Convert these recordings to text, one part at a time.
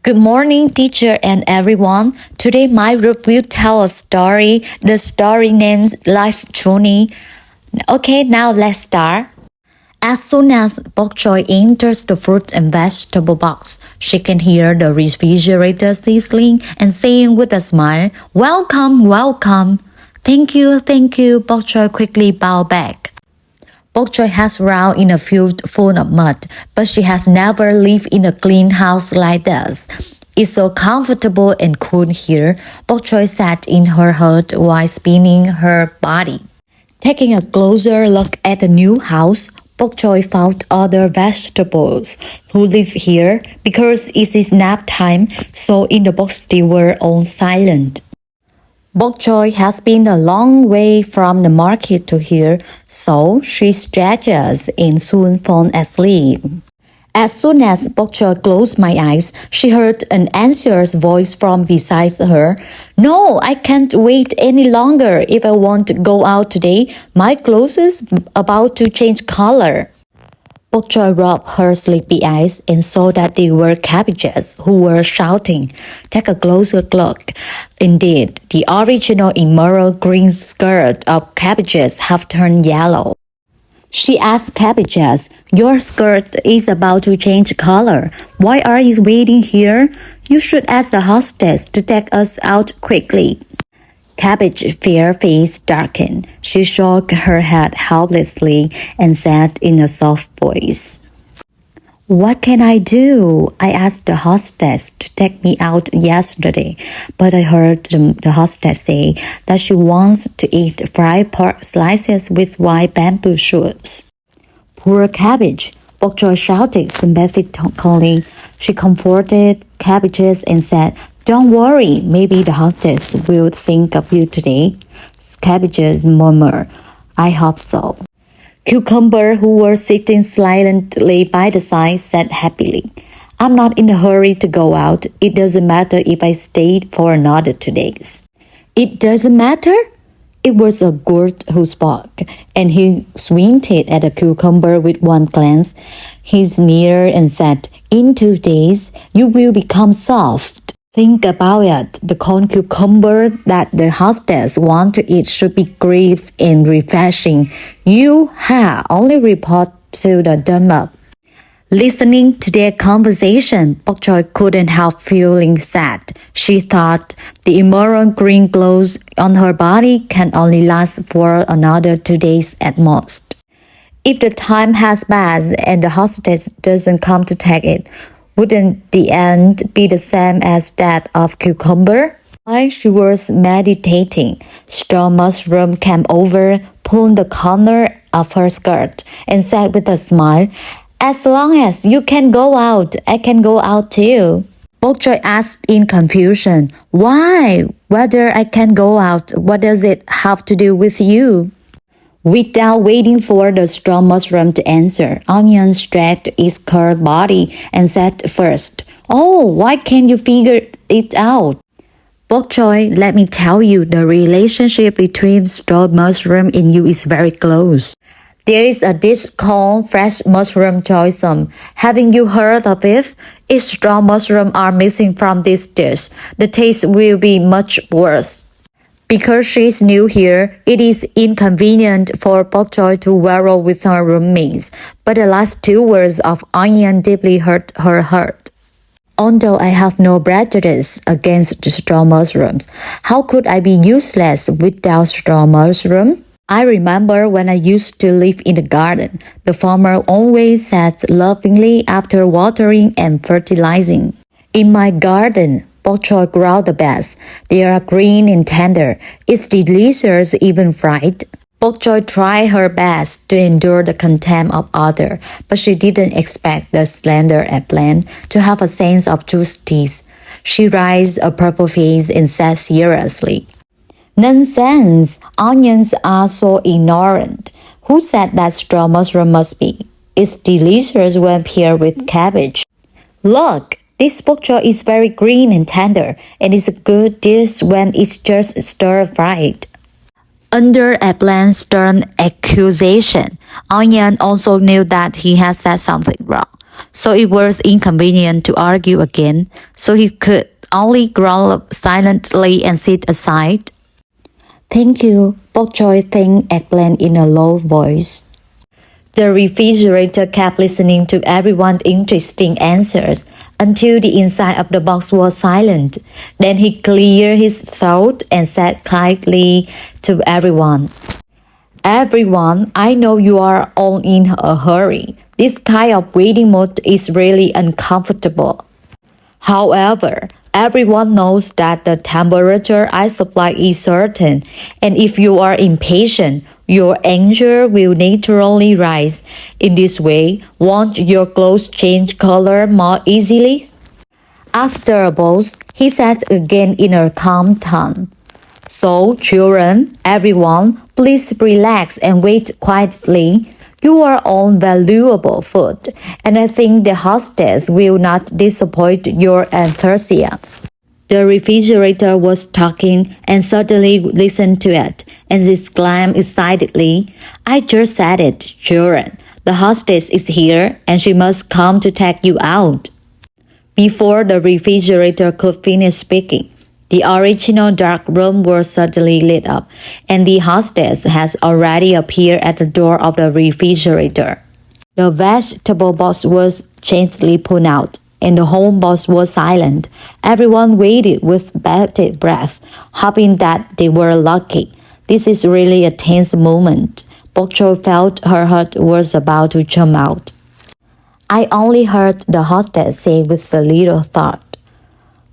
Good morning, teacher and everyone. Today, my group will tell a story. The story names Life Journey. Okay, now let's start. As soon as Bok Choy enters the fruit and vegetable box, she can hear the refrigerator sizzling and saying with a smile, "Welcome, welcome." Thank you, Bok Choy quickly bowed back. Bok Choy has grown in a field full of mud, but she has never lived in a clean house like this. It's so comfortable and cool here, Bok Choy sat in her hut while spinning her body. Taking a closer look at the new house, Bok Choy found other vegetables who live here because it is nap time, so in the box they were all silent. Bok Choy has been a long way from the market to here, so she stretches and soon falls asleep. As soon as Bok Choy closed my eyes, she heard an anxious voice from beside her. "No, I can't wait any longer. If I want to go out today, my clothes is about to change color." Bok Choy rubbed her sleepy eyes and saw that they were cabbages who were shouting. Take a closer look. Indeed, the original emerald green skirt of cabbages have turned yellow. She asked cabbages, "Your skirt is about to change color. Why are you waiting here? You should ask the hostess to take us out quickly." Cabbage's fair face darkened. She shook her head helplessly and said in a soft voice, "What can I do? I asked the hostess to take me out yesterday, but I heard the hostess say that she wants to eat fried pork slices with white bamboo shoots." "Poor Cabbage," Bok Choy shouted sympathetically. She comforted Cabbages and said, "Don't worry, maybe the hostess will think of you today." Cabbages murmured, "I hope so." Cucumber, who were sitting silently by the side, said happily, "I'm not in a hurry to go out. It doesn't matter if I stayed for another 2 days." "It doesn't matter?" It was a gourd who spoke, and he squinted at the cucumber with one glance. He sneered and said, "In 2 days, you will become soft. Think about it. The corn cucumber that the hostess wants to eat should be crisp and refreshing. You only report to the dump." Listening to their conversation, Bok Choy couldn't help feeling sad. She thought the emerald green clothes on her body can only last for another 2 days at most. If the time has passed and the hostess doesn't come to take it, wouldn't the end be the same as that of cucumber? While she was meditating, Straw Mushroom came over, pulled the corner of her skirt, and said with a smile, "As long as you can go out, I can go out too." Bok Choy asked in confusion, "Why? Whether I can go out, what does it have to do with you?" Without waiting for the straw mushroom to answer, Onion stretched its curved body and said first, "Oh, why can't you figure it out?" "Bok Choy, let me tell you, the relationship between straw mushroom and you is very close. There is a dish called fresh mushroom choysum. Haven't you heard of it? If straw mushrooms are missing from this dish, the taste will be much worse." Because she's new here, it is inconvenient for Bok Choy to quarrel with her roommates, but the last 2 words of Onion deeply hurt her heart. "Although I have no prejudice against straw mushrooms, how could I be useless without straw mushroom? I remember when I used to live in the garden, the farmer always said lovingly after watering and fertilizing, 'In my garden, Bok Choy grow the best. They are green and tender. It's delicious even fried.'" Bok Choy tried her best to endure the contempt of others, but she didn't expect the slender eggplant to have a sense of justice. She raised a purple face and said seriously, "Nonsense! Onions are so ignorant. Who said that straw mushroom must be? It's delicious when paired with cabbage. Look, this bok choy is very green and tender, and it's a good dish when it's just stir-fried." Under Eggplant's stern accusation, Onion also knew that he had said something wrong. so it was inconvenient to argue again, so he could only growl silently and sit aside. Thank you, Bok Choy thanked Eggplant in a low voice. The refrigerator kept listening to everyone's interesting answers until the inside of the box was silent. Then he cleared his throat and said quietly to everyone, Everyone, I know you are all in a hurry. This kind of waiting mode is really uncomfortable. However, everyone knows that the temperature I supply is certain, and if you are impatient, your anger will naturally rise. In this way, won't your clothes change color more easily? After a pause, he said again in a calm tone. So, children, everyone, please relax and wait quietly. You are all valuable food, and I think the hostess will not disappoint your enthusiasm. The refrigerator was talking and suddenly listened to it and exclaimed excitedly, I just said it, children. The hostess is here and she must come to take you out. Before the refrigerator could finish speaking, the original dark room was suddenly lit up, and the hostess has already appeared at the door of the refrigerator. The vegetable box was gently pulled out, and the whole box was silent. Everyone waited with bated breath, hoping that they were lucky. This is really a tense moment. Bok Choy felt her heart was about to jump out. I only heard the hostess say with a little thought,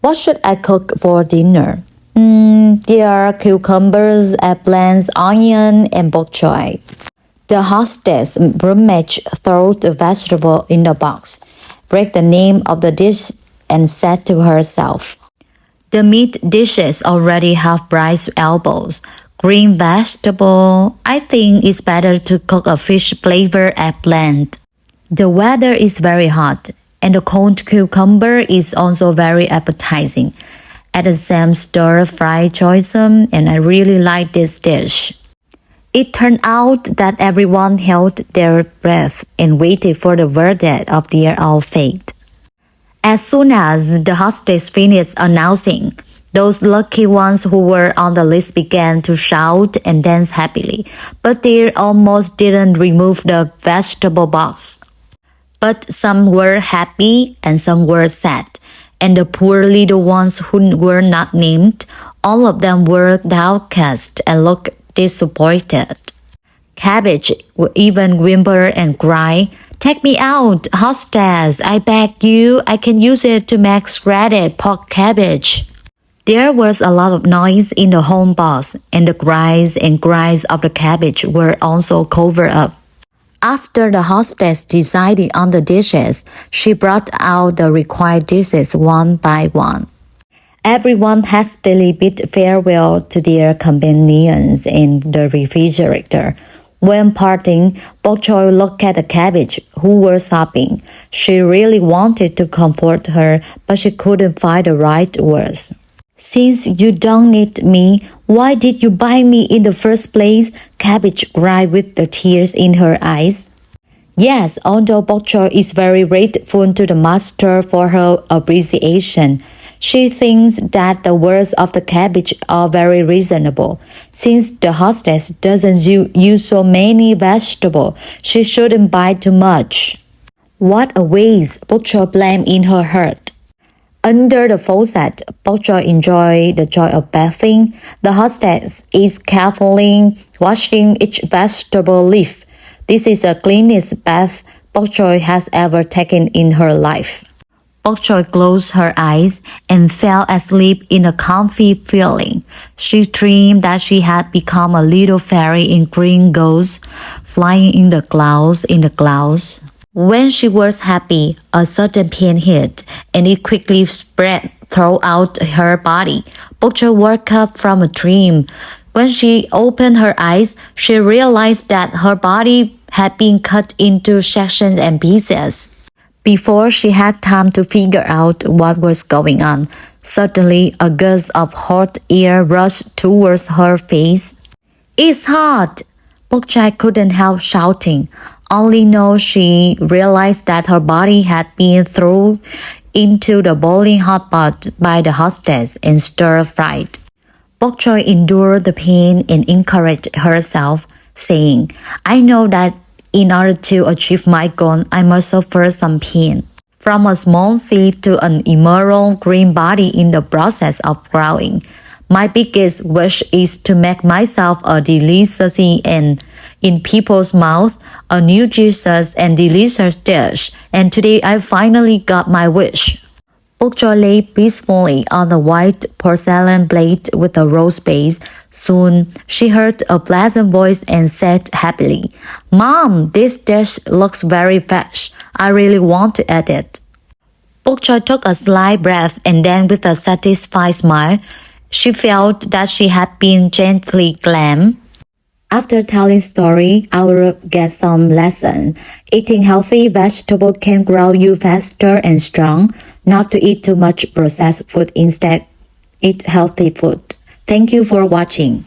What should I cook for dinner? There are cucumbers, eggplants, onion, and bok choy. The hostess rummaged through the vegetable in the box, read the name of the dish, and said to herself, The meat dishes already have bright elbows. Green vegetable, I think it's better to cook a fish-flavored eggplant. The weather is very hot, and the cold cucumber is also very appetizing. Add some stir-fried choysum, and I really like this dish. It turned out that everyone held their breath and waited for the verdict of their own fate. As soon as the hostess finished announcing, those lucky ones who were on the list began to shout and dance happily, but they almost didn't remove the vegetable box. But some were happy and some were sad, and the poor little ones who were not named, all of them were downcast and looked disappointed. Cabbage would even whimper and cry, Take me out, hostess, I beg you, I can use it to make shredded pork cabbage. There was a lot of noise in the home box, and the cries and cries of the cabbage were also covered up. After the hostess decided on the dishes, she brought out the required dishes one by one. Everyone hastily bid farewell to their companions in the refrigerator. When parting, Bok Choy looked at the cabbage, who were sobbing. She really wanted to comfort her, but she couldn't find the right words. Since you don't need me, why did you buy me in the first place? Cabbage cried with the tears in her eyes. Yes, although Bok Choy is very grateful to the master for her appreciation, she thinks that the words of the cabbage are very reasonable. Since the hostess doesn't use so many vegetables, she shouldn't buy too much. What a waste, Bok Choy blamed in her heart. Under the faucet, Bok Choy enjoyed the joy of bathing. The hostess is carefully washing each vegetable leaf. This is the cleanest bath Bok Choy has ever taken in her life. Bok Choy closed her eyes and fell asleep in a comfy feeling. She dreamed that she had become a little fairy in green gauze, flying in the clouds. When she was happy, a sudden pain hit, and it quickly spread throughout her body. Bok Choy woke up from a dream. When she opened her eyes, she realized that her body had been cut into sections and pieces. Before she had time to figure out what was going on, suddenly a gust of hot air rushed towards her face. It's hot! Bok Choy couldn't help shouting. Only now she realized that her body had been thrown into the boiling hot pot by the hostess and stir-fried. Bok Choy endured the pain and encouraged herself, saying, I know that in order to achieve my goal, I must suffer some pain. From a small seed to an emerald green body in the process of growing. My biggest wish is to make myself a delicacy and in people's mouth, a new Jesus and delicious dish, and today I finally got my wish. Bok Choy lay peacefully on the white porcelain plate with a rose base. Soon, she heard a pleasant voice and said happily, Mom, this dish looks very fresh. I really want to eat it. Bok Choy took a slight breath and then with a satisfied smile, she felt that she had been gently claimed. After telling story, I will get some lesson. Eating healthy vegetable can grow you faster and strong. Not to eat too much processed food. Instead, eat healthy food. Thank you for watching.